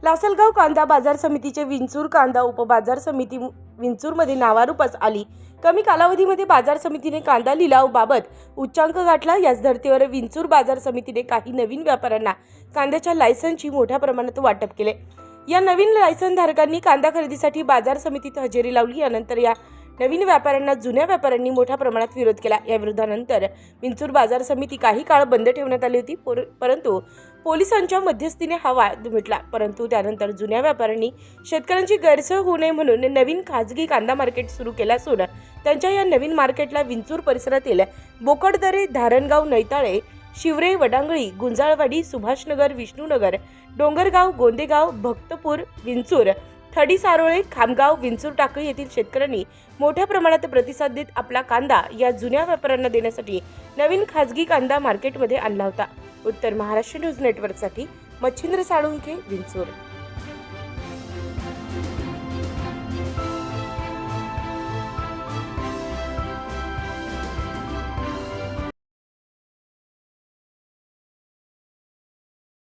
लासलगाव कांदा बाजार समितीचे विंचूर कांदा उपबाजार समिती विंचूरमध्ये नावारूपास आली। कमी कालावधीमध्ये बाजार समितीने कांदा लिलाव बाबत उच्चांक गाठला। याच धर्तीवर विंचूर बाजार समितीने काही नवीन व्यापाऱ्यांना कांद्याच्या लायसन्सची मोठ्या प्रमाणात वाटप केले। या नवीन लायसन धारकांनी कांदा खरेदीसाठी बाजार समितीत हजेरी लावली। यानंतर या नवीन व्यापाऱ्यांना जुन्या व्यापाऱ्यांनी मोठ्या प्रमाणात विरोध केला। या विरोधानंतर विंचूर बाजार समिती काही काळ बंद ठेवण्यात आली होती, परंतु पोलिसांच्या मध्यस्थीने हा वाद मिटला। परंतु त्यानंतर जुन्या व्यापाऱ्यांनी शेतकऱ्यांची गैरसोय होऊ नये म्हणून नवीन खाजगी कांदा मार्केट सुरू केला असून त्यांच्या या नवीन मार्केटला विंचूर परिसरातील बोकडदरे, धारणगाव, नैताळे, शिवरे, वडांगळी, गुंजाळवाडी, सुभाषनगर, विष्णुनगर, डोंगरगाव, गोंदेगाव, भक्तपूर, विंचूर, थडी, सारोळे, खामगाव, विंचूर टाकळी येथील शेतकऱ्यांनी मोठ्या प्रमाणात प्रतिसाद देत आपला कांदा या जुन्या व्यापाऱ्यांना देण्यासाठी नवीन खाजगी कांदा मार्केटमध्ये आणला होता। उत्तर महाराष्ट्र न्यूज नेटवर्कसाठी मच्छिंद्र साळुंखे, विंचूर।